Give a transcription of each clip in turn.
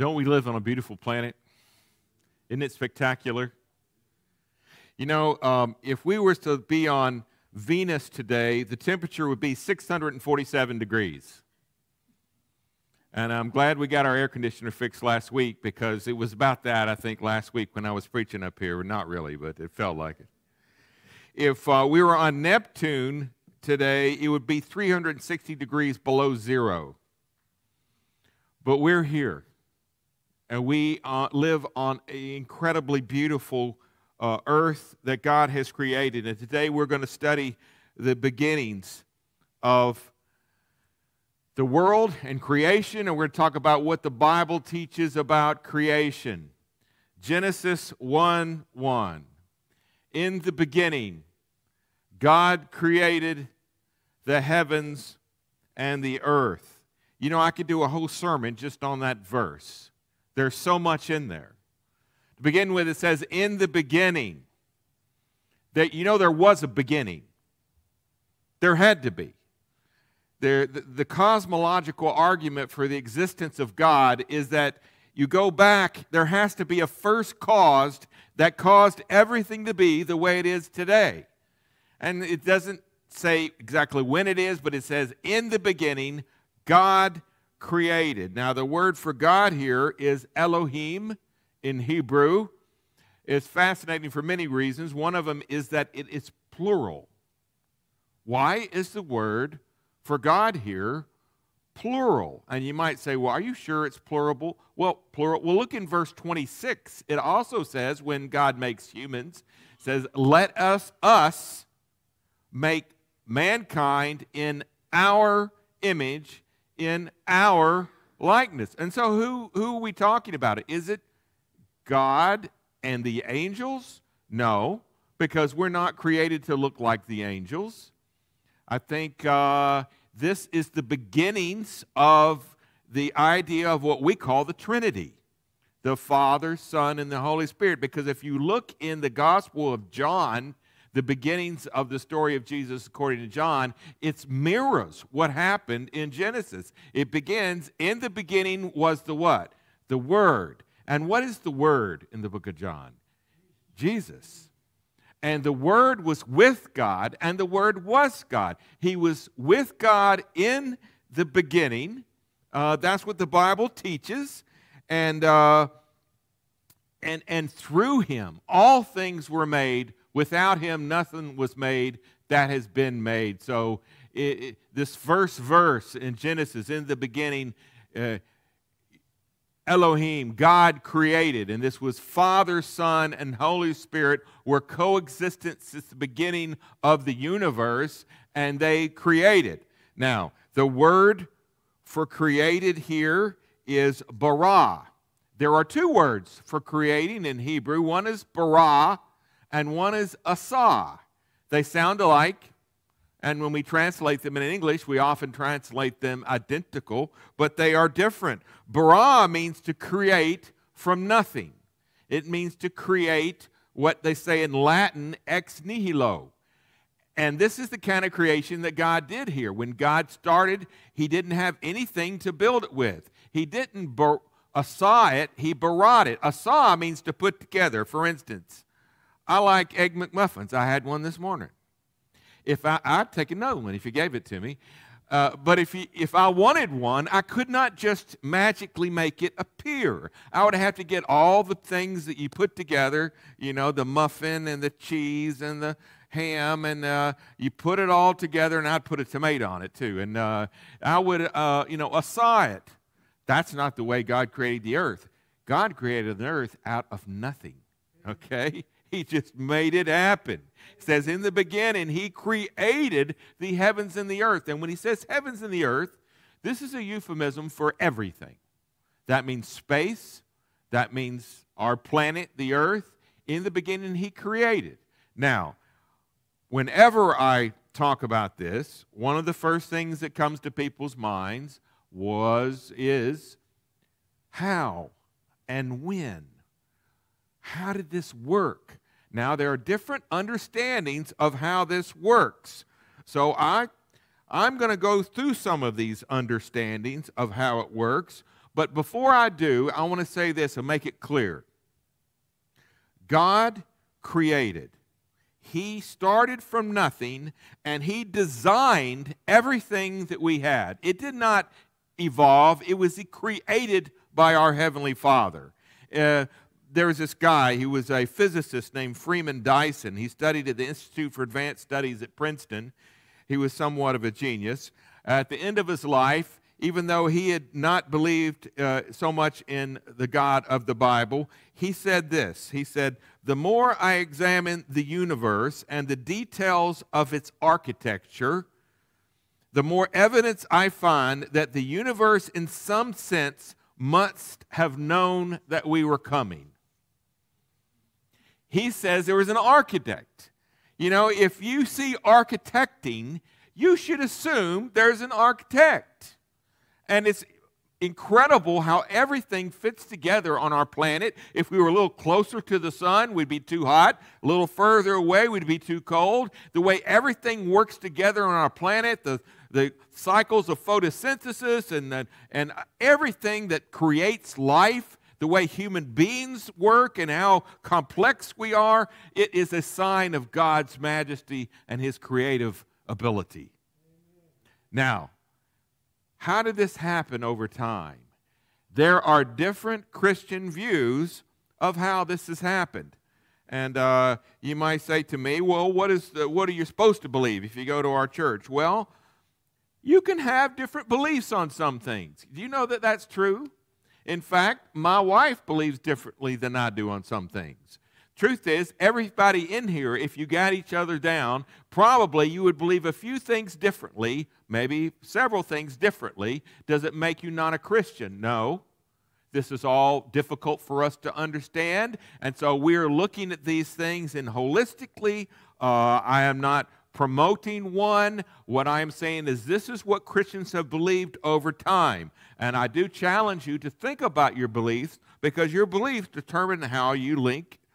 Don't we live on a beautiful planet? Isn't it spectacular? You know, if we were to be on Venus today, the temperature would be 647 degrees. And I'm glad we got our air conditioner fixed last week, because it was about that, I think, last week when I was preaching up here. Not really, but it felt like it. If we were on Neptune today, it would be 360 degrees below zero. But we're here, and we live on an incredibly beautiful earth that God has created. And today we're going to study the beginnings of the world and creation, and we're going to talk about what the Bible teaches about creation. Genesis 1:1. In the beginning, God created the heavens and the earth. You know, I could do a whole sermon just on that verse. There's so much in there. To begin with, it says, in the beginning. That, you know, there was a beginning. There had to be. The cosmological argument for the existence of God is that you go back, there has to be a first cause that caused everything to be the way it is today. And it doesn't say exactly when it is, but it says, in the beginning, God created. Now, the word for God here is Elohim in Hebrew. It's fascinating for many reasons. One of them is that it is plural. Why is the word for God here plural? And you might say, well, are you sure it's plural? Well, plural. Well, look in verse 26. It also says, when God makes humans, it says, let us make mankind in our image, in our likeness. And so who are we talking about? Is it God and the angels? No, because we're not created to look like the angels. I think this is the beginnings of the idea of what we call the Trinity, the Father, Son, and the Holy Spirit. Because if you look in the Gospel of John, the beginnings of the story of Jesus according to John, it mirrors what happened in Genesis. It begins, in the beginning was the what? The Word. And what is the Word in the book of John? Jesus. And the Word was with God, and the Word was God. He was with God in the beginning. That's what the Bible teaches. And through Him, all things were made. Without Him, nothing was made that has been made. So this first verse in Genesis, in the beginning, Elohim, God created, and this was Father, Son, and Holy Spirit were coexistent since the beginning of the universe, and they created. Now, the word for created here is bara. There are two words for creating in Hebrew. One is bara, and one is asa. They sound alike. And when we translate them in English, we often translate them identical, but they are different. Bara means to create from nothing. It means to create what they say in Latin, ex nihilo. And this is the kind of creation that God did here. When God started, He didn't have anything to build it with. He didn't asa it, He bara'd it. Asa means to put together. For instance, I like Egg McMuffins. I had one this morning. If I'd take another one if you gave it to me. But if I wanted one, I could not just magically make it appear. I would have to get all the things that you put together, you know, the muffin and the cheese and the ham, and you put it all together, and I'd put a tomato on it too. And I would, asa it. That's not the way God created the earth. God created the earth out of nothing, okay? He just made it happen. It says, in the beginning, He created the heavens and the earth. And when He says heavens and the earth, this is a euphemism for everything. That means space. That means our planet, the earth. In the beginning, He created. Now, whenever I talk about this, one of the first things that comes to people's minds is how and when. How did this work? Now, there are different understandings of how this works. So I'm going to go through some of these understandings of how it works, But before I do, I want to say this and make it clear. God created. He started from nothing, and He designed everything that we had. It did not evolve. It was created by our Heavenly Father. There was this guy, he was a physicist named Freeman Dyson. He studied at the Institute for Advanced Studies at Princeton. He was somewhat of a genius. At the end of his life, even though he had not believed so much in the God of the Bible, he said this. He said, "The more I examine the universe and the details of its architecture, the more evidence I find that the universe in some sense must have known that we were coming." He says there was an architect. You know, if you see architecting, you should assume there's an architect. And it's incredible how everything fits together on our planet. If we were a little closer to the sun, we'd be too hot. A little further away, we'd be too cold. The way everything works together on our planet, the cycles of photosynthesis and everything that creates life, the way human beings work and how complex we are, it is a sign of God's majesty and His creative ability. Now, how did this happen over time? There are different Christian views of how this has happened. And you might say to me, well, what are you supposed to believe if you go to our church? Well, you can have different beliefs on some things. Do you know that that's true? In fact, my wife believes differently than I do on some things. Truth is, everybody in here, if you got each other down, probably you would believe a few things differently, maybe several things differently. Does it make you not a Christian? No. This is all difficult for us to understand, and so we're looking at these things in holistically. I am not promoting one. What I am saying is this is what Christians have believed over time. And I do challenge you to think about your beliefs, because your beliefs determine how you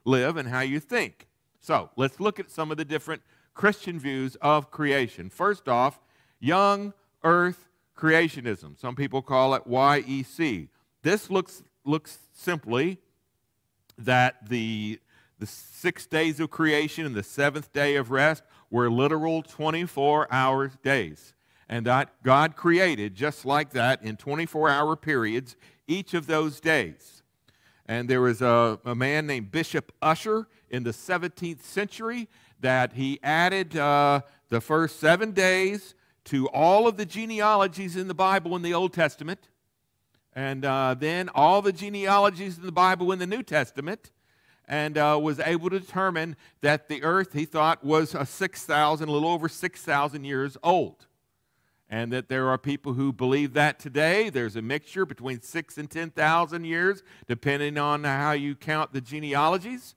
live and how you think. So let's look at some of the different Christian views of creation. First off, young earth creationism. Some people call it YEC. This looks simply that the 6 days of creation and the seventh day of rest were literal 24-hour days. And that God created just like that in 24-hour periods each of those days. And there was a man named Bishop Ussher in the 17th century that he added the first 7 days to all of the genealogies in the Bible in the Old Testament, and then all the genealogies in the Bible in the New Testament, and was able to determine that the earth, he thought, was a little over 6,000 years old. And that there are people who believe that today. There's a mixture between 6,000 and 10,000 years, depending on how you count the genealogies.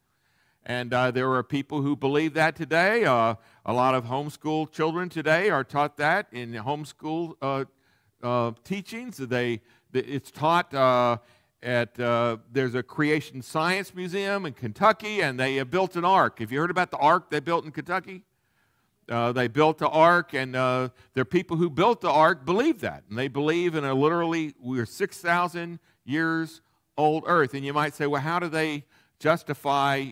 And there are people who believe that today. A lot of homeschool children today are taught that in homeschool teachings. It's taught there's a creation science museum in Kentucky, and they have built an ark. Have you heard about the ark they built in Kentucky? They built the ark, and there are people who built the ark believe that. And they believe in we're 6,000 years old earth. And you might say, well, how do they justify,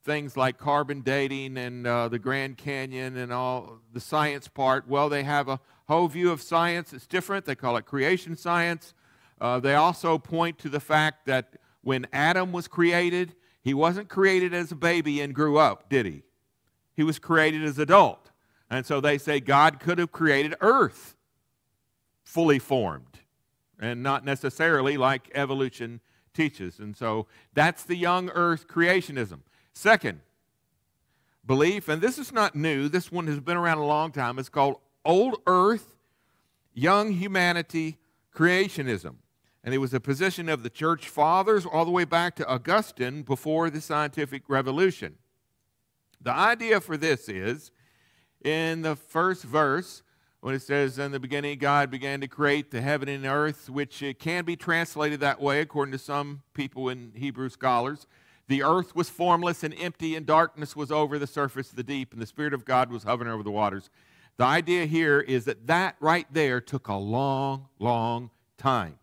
things like carbon dating and the Grand Canyon and all the science part? Well, they have a whole view of science that's different. They call it creation science. They also point to the fact that when Adam was created, he wasn't created as a baby and grew up, did he? He was created as an adult. And so they say God could have created earth fully formed, and not necessarily like evolution teaches. And so that's the young earth creationism. Second belief, and this is not new, this one has been around a long time, it's called old earth, young humanity creationism. And it was a position of the church fathers all the way back to Augustine before the scientific revolution. The idea for this is, in the first verse, when it says, in the beginning God began to create the heaven and earth, which it can be translated that way according to some people and Hebrew scholars. The earth was formless and empty, and darkness was over the surface of the deep, and the Spirit of God was hovering over the waters. The idea here is that right there took a long, long time.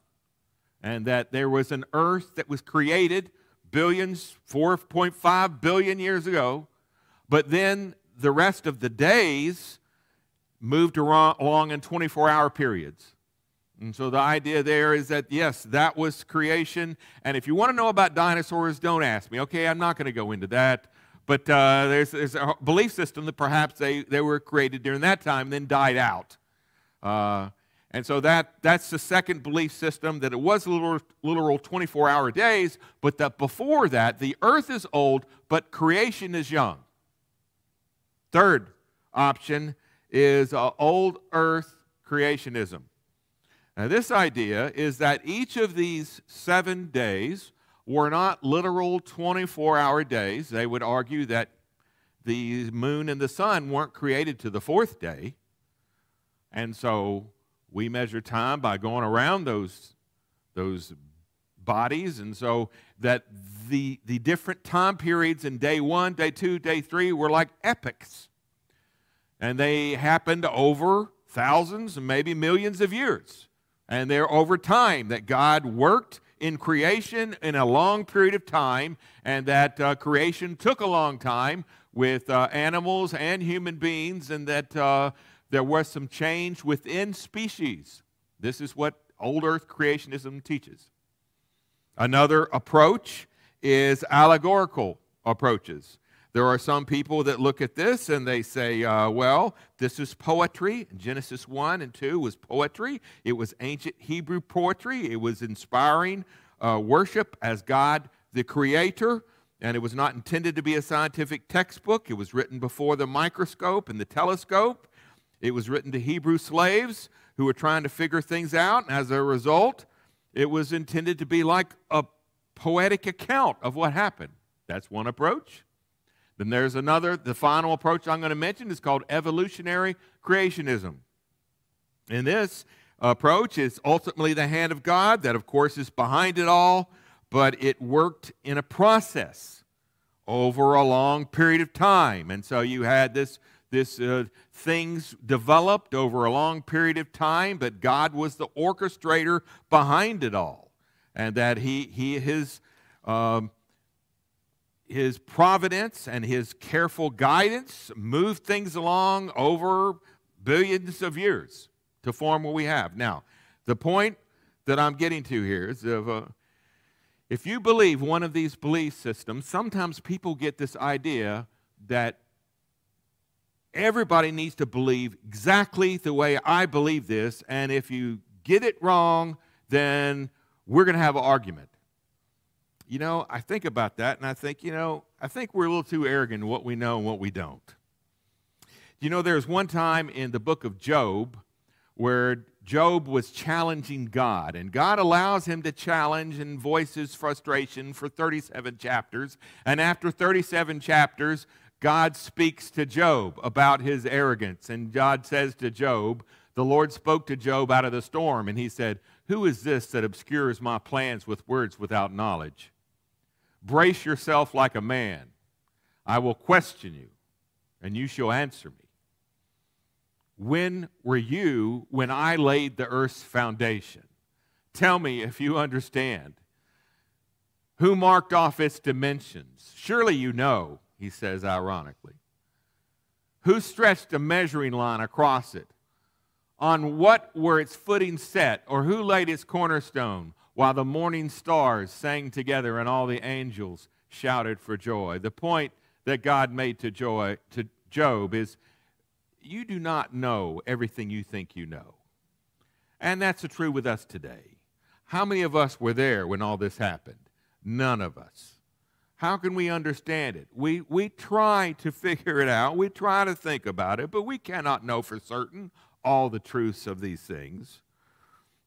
and that there was an earth that was created billions, 4.5 billion years ago, but then the rest of the days moved along in 24-hour periods. And so the idea there is that, yes, that was creation. And if you want to know about dinosaurs, don't ask me. Okay, I'm not going to go into that. But there's a belief system that perhaps they were created during that time, then died out. And so that's the second belief system, that it was literal 24-hour days, but that before that, the earth is old, but creation is young. Third option is old earth creationism. Now, this idea is that each of these 7 days were not literal 24-hour days. They would argue that the moon and the sun weren't created to the 4th day. And so we measure time by going around those bodies. And so that the different time periods in day 1, day 2, day 3 were like epochs. And they happened over thousands and maybe millions of years. And they're over time that God worked in creation in a long period of time, and that creation took a long time with animals and human beings, and that there was some change within species. This is what old earth creationism teaches. Another approach is allegorical approaches. There are some people that look at this and they say, well, this is poetry. Genesis 1 and 2 was poetry. It was ancient Hebrew poetry. It was inspiring worship as God the Creator, and it was not intended to be a scientific textbook. It was written before the microscope and the telescope. It was written to Hebrew slaves who were trying to figure things out, and as a result, it was intended to be like a poetic account of what happened. That's one approach. Then there's another, the final approach I'm going to mention is called evolutionary creationism. And this approach is ultimately the hand of God that, of course, is behind it all, but it worked in a process over a long period of time. And so you had things developed over a long period of time, but God was the orchestrator behind it all, and that His providence and His careful guidance moved things along over billions of years to form what we have. Now, the point that I'm getting to here is if you believe one of these belief systems, sometimes people get this idea that everybody needs to believe exactly the way I believe this, and if you get it wrong, then we're going to have an argument. You know, I think about that, and I think, I think we're a little too arrogant in what we know and what we don't. You know, there's one time in the book of Job where Job was challenging God, and God allows him to challenge and voice his frustration for 37 chapters, and after 37 chapters, God speaks to Job about his arrogance, and God says to Job, the Lord spoke to Job out of the storm, and He said, "Who is this that obscures my plans with words without knowledge? Brace yourself like a man. I will question you, and you shall answer me. When were you when I laid the earth's foundation? Tell me if you understand. Who marked off its dimensions? Surely you know," he says ironically. "Who stretched a measuring line across it? On what were its footings set, or who laid its cornerstone, while the morning stars sang together and all the angels shouted for joy?" The point that God made to Job is, you do not know everything you think you know. And that's true with us today. How many of us were there when all this happened? None of us. How can we understand it? We try to figure it out. We try to think about it, but we cannot know for certain all the truths of these things.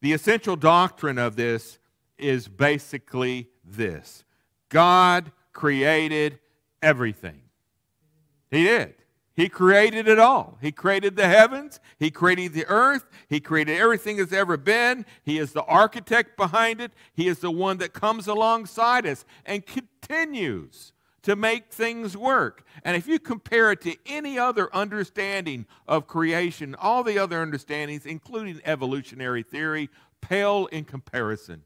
The essential doctrine of this is basically this: God created everything. He did. He created it all. He created the heavens. He created the earth. He created everything that's ever been. He is the architect behind it. He is the one that comes alongside us and continues to make things work. And if you compare it to any other understanding of creation, all the other understandings, including evolutionary theory, pale in comparison.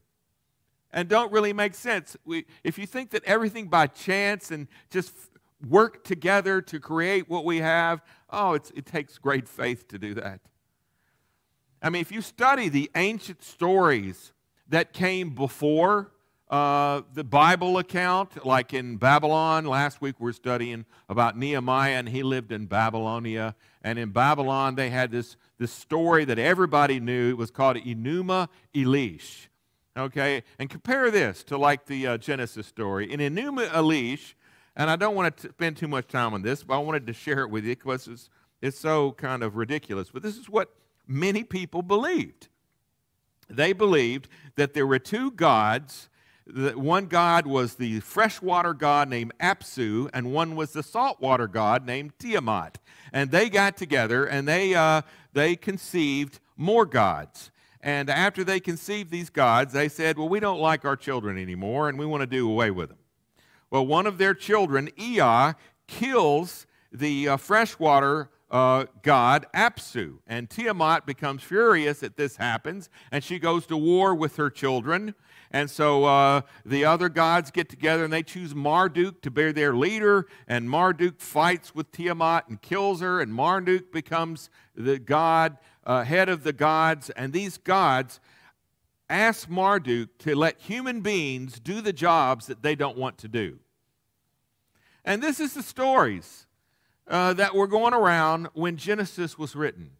and don't really make sense. If you think that everything by chance and just work together to create what we have, it takes great faith to do that. I mean, if you study the ancient stories that came before the Bible account, like in Babylon. Last week we were studying about Nehemiah, and he lived in Babylonia. And in Babylon they had this story that everybody knew. It was called Enuma Elish. Okay, and compare this to like the Genesis story. In Enuma Elish, and I don't want to spend too much time on this, but I wanted to share it with you because it's so kind of ridiculous. But this is what many people believed. They believed that there were two gods. One god was the freshwater god named Apsu, and one was the saltwater god named Tiamat. And they got together and they conceived more gods. And after they conceived these gods, they said, well, we don't like our children anymore, and we want to do away with them. Well, one of their children, Ea, kills the freshwater god Apsu, and Tiamat becomes furious that this happens, and she goes to war with her children. And so the other gods get together and they choose Marduk to be their leader, and Marduk fights with Tiamat and kills her, and Marduk becomes the god, head of the gods. And these gods ask Marduk to let human beings do the jobs that they don't want to do. And this is the stories that were going around when Genesis was written.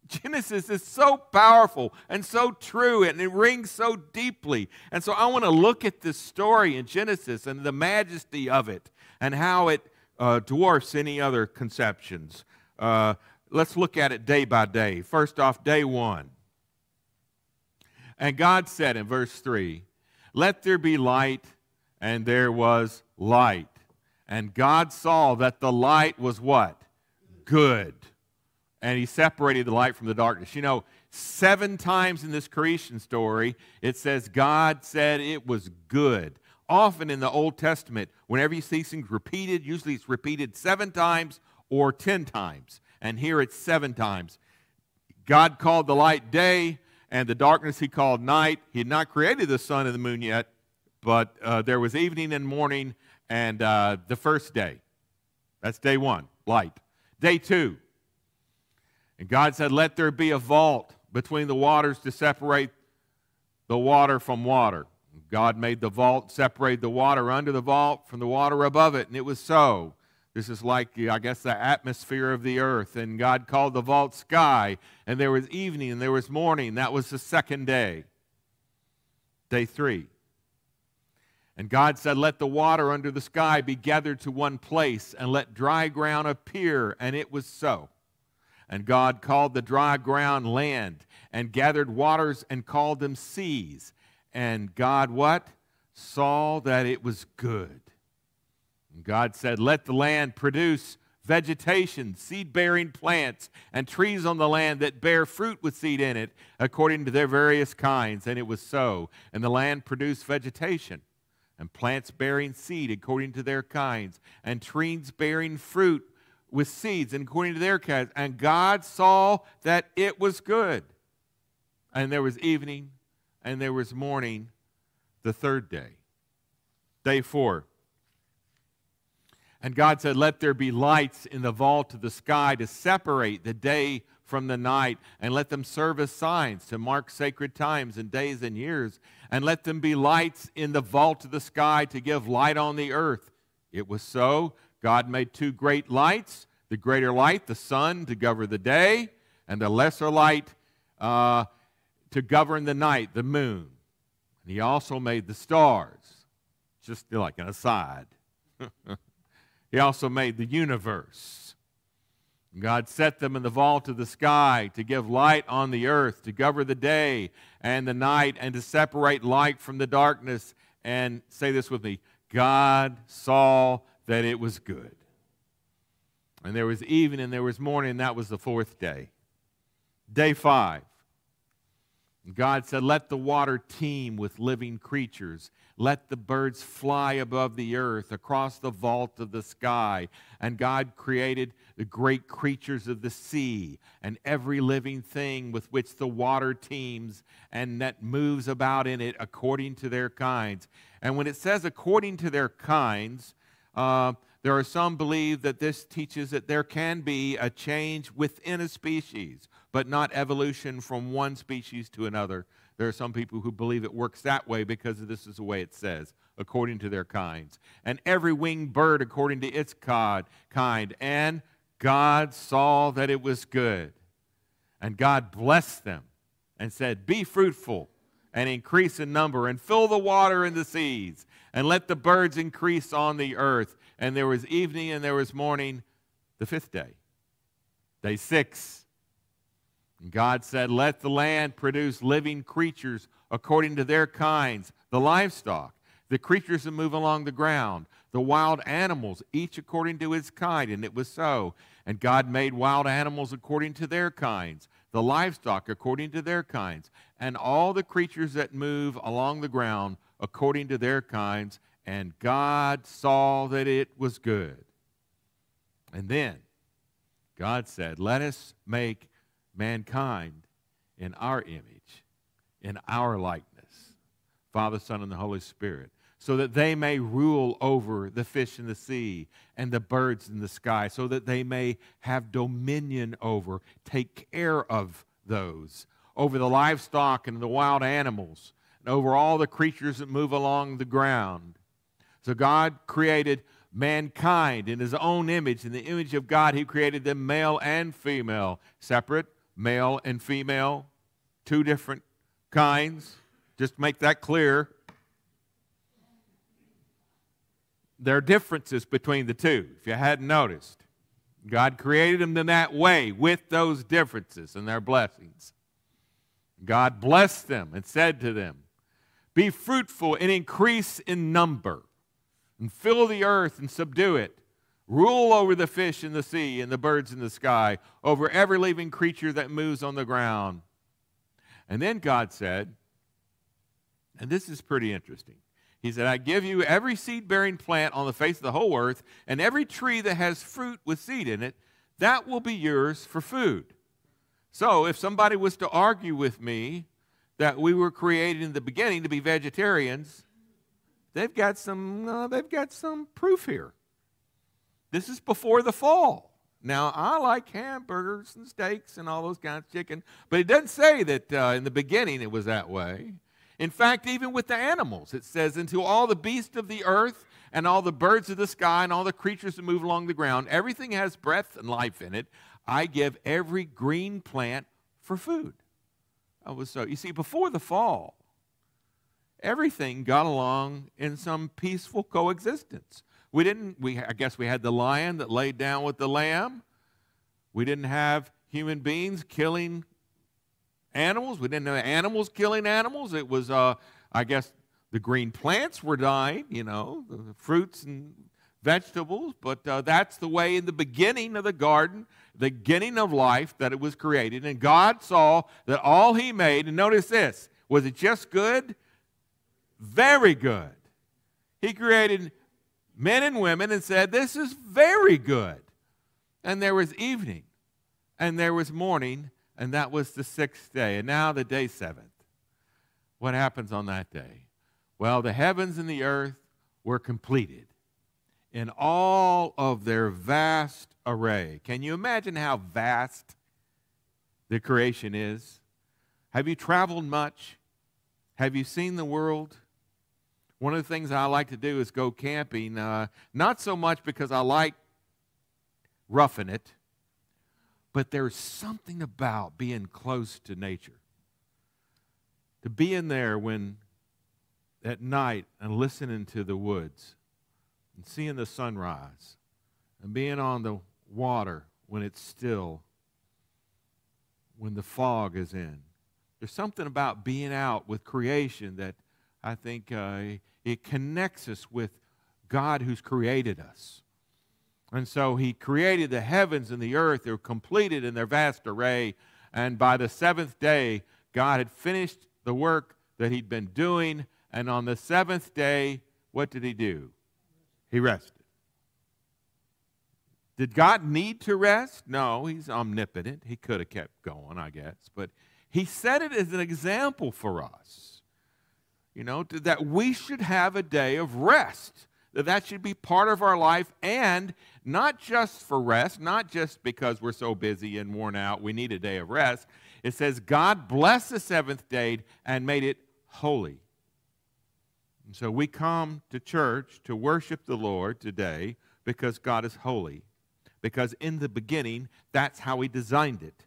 Genesis is so powerful and so true, and it rings so deeply. And so I want to look at this story in Genesis and the majesty of it and how it dwarfs any other conceptions. Let's look at it day by day. First off, day one. And God said in verse 3, "Let there be light," and there was light. And God saw that the light was what? Good. And he separated the light from the darkness. You know, 7 times in this creation story, it says God said it was good. Often in the Old Testament, whenever you see things repeated, usually it's repeated 7 times or 10 times. And here it's 7 times. God called the light day, and the darkness he called night. He had not created the sun and the moon yet, but there was evening and morning, and the first day. That's day 1, light. Day 2. And God said, "Let there be a vault between the waters to separate the water from water." God made the vault, separated the water under the vault from the water above it, and it was so. This is like, I guess, the atmosphere of the earth. And God called the vault sky, and there was evening and there was morning. That was the second day. Day 3. And God said, "Let the water under the sky be gathered to one place, and let dry ground appear," and it was so. And God called the dry ground land, and gathered waters and called them seas. And God what? Saw that it was good. And God said, "Let the land produce vegetation, seed-bearing plants, and trees on the land that bear fruit with seed in it, according to their various kinds." And it was so. And the land produced vegetation, and plants bearing seed according to their kinds, and trees bearing fruit with seeds and according to their kinds. And God saw that it was good. And there was evening and there was morning the third day. Day 4. And God said, "Let there be lights in the vault of the sky to separate the day from the night, and let them serve as signs to mark sacred times and days and years. And let them be lights in the vault of the sky to give light on the earth." It was so. God made 2 great lights, the greater light, the sun, to govern the day, and the lesser light to govern the night, the moon. And he also made the stars, just like an aside. He also made the universe. God set them in the vault of the sky to give light on the earth, to govern the day and the night, and to separate light from the darkness. And say this with me, God saw that it was good. And there was evening and there was morning, and that was the 4th day. Day 5. God said, let the water teem with living creatures. Let the birds fly above the earth, across the vault of the sky. And God created the great creatures of the sea and every living thing with which the water teems and that moves about in it according to their kinds. And when it says according to their kinds, there are some believe that this teaches that there can be a change within a species, but not evolution from one species to another. There are some people who believe it works that way because this is the way it says, according to their kinds. And every winged bird according to its kind. And God saw that it was good. And God blessed them and said, be fruitful and increase in number and fill the water in the seas and let the birds increase on the earth. And there was evening and there was morning, the fifth day. Day 6. And God said, let the land produce living creatures according to their kinds, the livestock, the creatures that move along the ground, the wild animals, each according to its kind. And it was so. And God made wild animals according to their kinds, the livestock according to their kinds, and all the creatures that move along the ground according to their kinds. And God saw that it was good. And then God said, let us make mankind in our image, in our likeness, Father, Son, and the Holy Spirit, so that they may rule over the fish in the sea and the birds in the sky, so that they may have dominion over, take care of those, over the livestock and the wild animals, and over all the creatures that move along the ground. So God created mankind in his own image. In the image of God, he created them male and female, separate, male and female, two different kinds. Just to make that clear. There are differences between the two, if you hadn't noticed. God created them in that way, with those differences and their blessings. God blessed them and said to them, be fruitful and increase in number, and fill the earth and subdue it. Rule over the fish in the sea and the birds in the sky, over every living creature that moves on the ground. And then God said, and this is pretty interesting, he said, I give you every seed-bearing plant on the face of the whole earth, and every tree that has fruit with seed in it, that will be yours for food. So if somebody was to argue with me that we were created in the beginning to be vegetarians, they've got some proof here. This is before the fall. Now, I like hamburgers and steaks and all those kinds of chicken, but it doesn't say that in the beginning it was that way. In fact, even with the animals, it says, unto all the beasts of the earth and all the birds of the sky and all the creatures that move along the ground, everything has breath and life in it. I give every green plant for food. You see, before the fall, everything got along in some peaceful coexistence. I guess we had the lion that laid down with the lamb. We didn't have human beings killing animals. We didn't have animals killing animals. It was, I guess, the green plants were dying, the fruits and vegetables. But that's the way in the beginning of the garden, the beginning of life, that it was created. And God saw that all he made, and notice this, was it just good? Very good. He created men and women and said, this is very good. And there was evening, and there was morning, and that was the 6th day. And now the day 7th. What happens on that day? Well, the heavens and the earth were completed in all of their vast array. Can you imagine how vast the creation is? Have you traveled much? Have you seen the world? One of the things I like to do is go camping, not so much because I like roughing it, but there's something about being close to nature. To be in there at night and listening to the woods and seeing the sunrise and being on the water when it's still, when the fog is in. There's something about being out with creation that I think it connects us with God who's created us. And so he created the heavens and the earth. They're completed in their vast array. And by the 7th day, God had finished the work that he'd been doing, and on the seventh day, what did he do? He rested. Did God need to rest? No, he's omnipotent. He could have kept going, I guess. But he set it as an example for us, that we should have a day of rest, that should be part of our life, and not just for rest, not just because we're so busy and worn out, we need a day of rest. It says God blessed the seventh day and made it holy. And so we come to church to worship the Lord today because God is holy. Because in the beginning, that's how he designed it.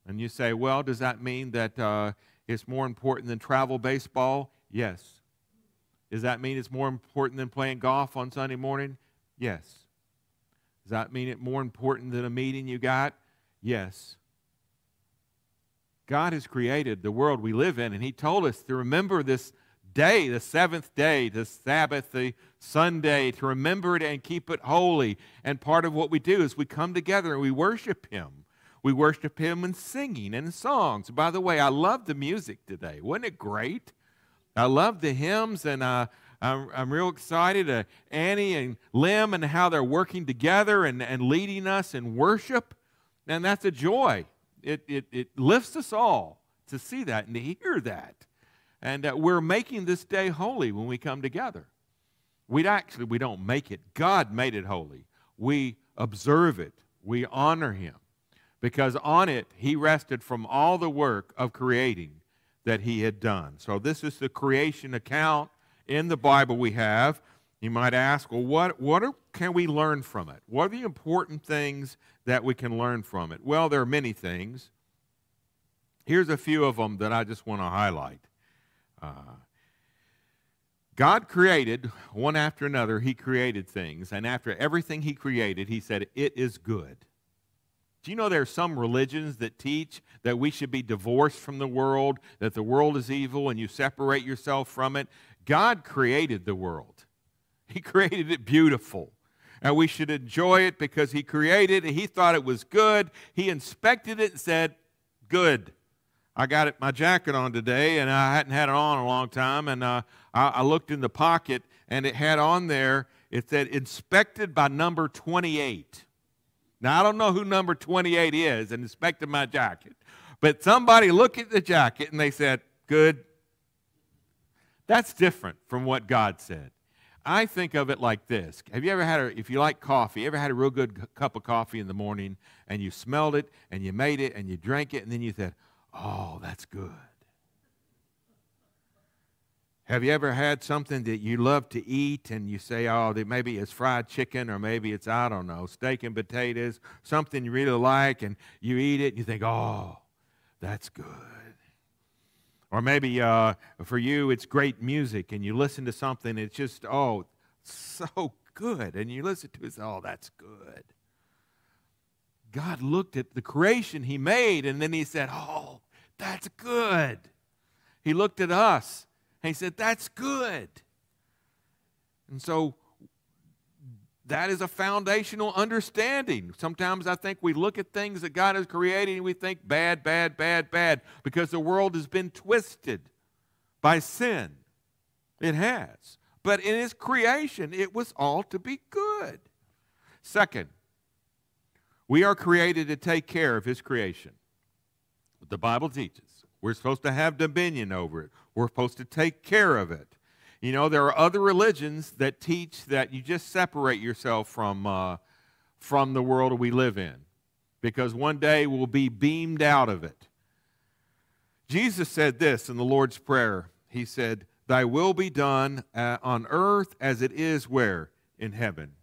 And you say, well, does that mean that it's more important than travel baseball? Yes. Does that mean it's more important than playing golf on Sunday morning? Yes. Does that mean it's more important than a meeting you got? Yes. God has created the world we live in, and he told us to remember this day, the seventh day, the Sabbath, the Sunday, to remember it and keep it holy. And part of what we do is we come together and we worship him. We worship him in singing and songs. By the way, I love the music today. Wasn't it great? I love the hymns, and I'm real excited. Annie and Lim and how they're working together and leading us in worship. And that's a joy. It lifts us all to see that and to hear that. And we're making this day holy when we come together. We don't make it. God made it holy. We observe it. We honor him. Because on it, he rested from all the work of creating that he had done. So this is the creation account in the Bible we have. You might ask, well, what can we learn from it? What are the important things that we can learn from it? Well, there are many things. Here's a few of them that I just want to highlight. God created, one after another, he created things. And after everything he created, he said, it is good. Do you know there are some religions that teach that we should be divorced from the world, that the world is evil and you separate yourself from it? God created the world. He created it beautiful. And we should enjoy it because he created it. He thought it was good. He inspected it and said, good. I got my jacket on today, and I hadn't had it on in a long time, and I looked in the pocket, and it had on there, it said, inspected by number 28. Now, I don't know who number 28 is and inspected my jacket, but somebody looked at the jacket, and they said, good. That's different from what God said. I think of it like this. Have you ever had, if you like coffee, ever had a real good cup of coffee in the morning, and you smelled it, and you made it, and you drank it, and then you said, oh, that's good. Have you ever had something that you love to eat and you say, oh, maybe it's fried chicken or maybe it's, I don't know, steak and potatoes, something you really like, and you eat it and you think, oh, that's good. Or maybe for you it's great music and you listen to something, it's just, oh, so good. And you listen to it and say, oh, that's good. God looked at the creation he made, and then he said, oh, that's good. He looked at us, and he said, that's good. And so that is a foundational understanding. Sometimes I think we look at things that God has created, and we think bad, bad, bad, bad, because the world has been twisted by sin. It has. But in his creation, it was all to be good. Second, we are created to take care of his creation. The Bible teaches. We're supposed to have dominion over it. We're supposed to take care of it. You know, there are other religions that teach that you just separate yourself from the world we live in, because one day we'll be beamed out of it. Jesus said this in the Lord's Prayer. He said, thy will be done on earth as it is where? In heaven.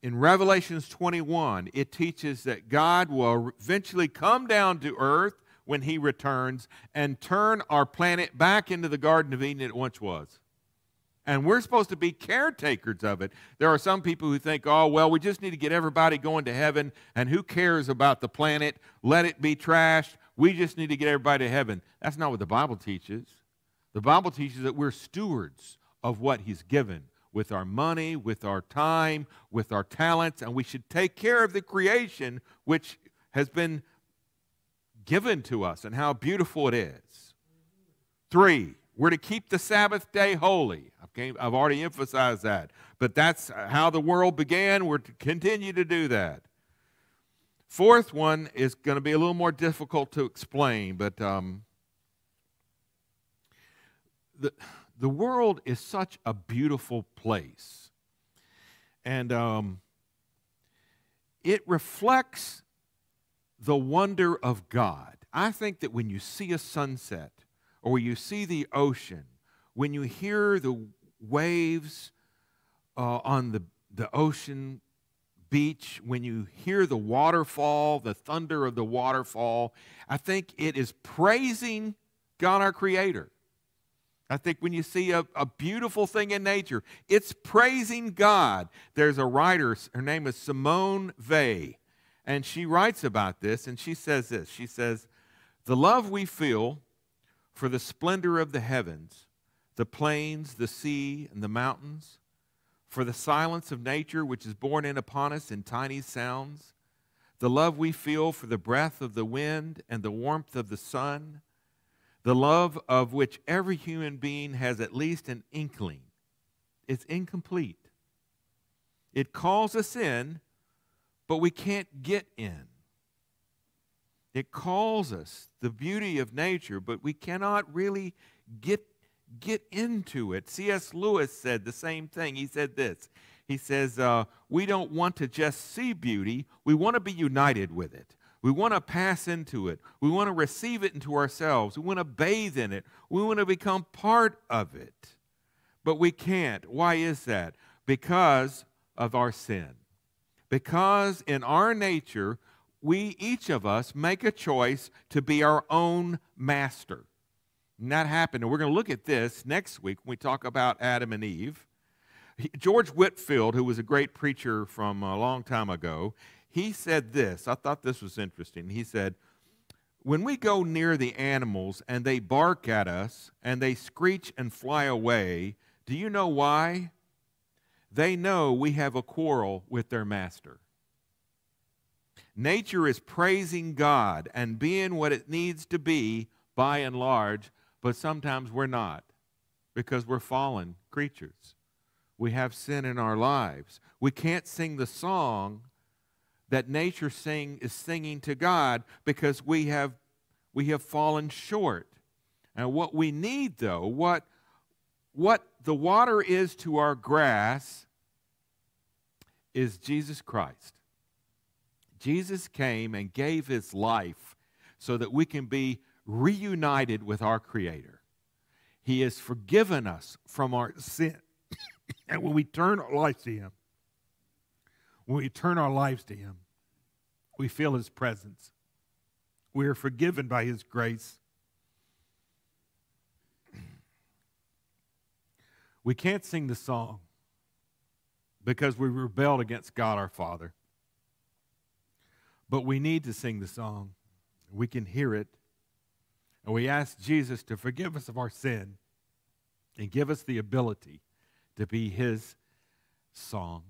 In Revelations 21, it teaches that God will eventually come down to earth when he returns and turn our planet back into the Garden of Eden it once was. And we're supposed to be caretakers of it. There are some people who think, oh, well, we just need to get everybody going to heaven, and who cares about the planet? Let it be trashed. We just need to get everybody to heaven. That's not what the Bible teaches. The Bible teaches that we're stewards of what he's given, with our money, with our time, with our talents, and we should take care of the creation which has been given to us and how beautiful it is. 3, we're to keep the Sabbath day holy. I've already emphasized that. But that's how the world began. We're to continue to do that. 4th one is going to be a little more difficult to explain, but the world is such a beautiful place. And it reflects the wonder of God. I think that when you see a sunset or you see the ocean, when you hear the waves on the ocean beach, when you hear the waterfall, the thunder of the waterfall, I think it is praising God our Creator. I think when you see a beautiful thing in nature, it's praising God. There's a writer, her name is Simone Weil, and she writes about this, and she says this. She says, "The love we feel for the splendor of the heavens, the plains, the sea, and the mountains, for the silence of nature which is borne in upon us in tiny sounds, the love we feel for the breath of the wind and the warmth of the sun, the love of which every human being has at least an inkling, is incomplete. It calls us in, but we can't get in. It calls us, the beauty of nature, but we cannot really get into it." C.S. Lewis said the same thing. He said this. He says, we don't want to just see beauty. We want to be united with it. We want to pass into it. We want to receive it into ourselves. We want to bathe in it. We want to become part of it. But we can't. Why is that? Because of our sin. Because in our nature, we, each of us, make a choice to be our own master. And that happened. And we're going to look at this next week when we talk about Adam and Eve. George Whitefield, who was a great preacher from a long time ago, he said this. I thought this was interesting. He said, "When we go near the animals and they bark at us and they screech and fly away, do you know why? They know we have a quarrel with their master." Nature is praising God and being what it needs to be by and large, but sometimes we're not because we're fallen creatures. We have sin in our lives. We can't sing the song that nature is singing to God because we have fallen short. And what we need, though, what the water is to our grass is Jesus Christ. Jesus came and gave his life so that we can be reunited with our Creator. He has forgiven us from our sin. And when we turn our lives to him, we feel his presence. We are forgiven by his grace. We can't sing the song because we rebelled against God our Father. But we need to sing the song. We can hear it. And we ask Jesus to forgive us of our sin and give us the ability to be his song.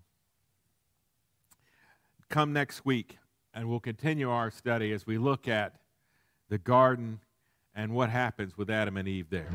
Come next week, and we'll continue our study as we look at the garden and what happens with Adam and Eve there.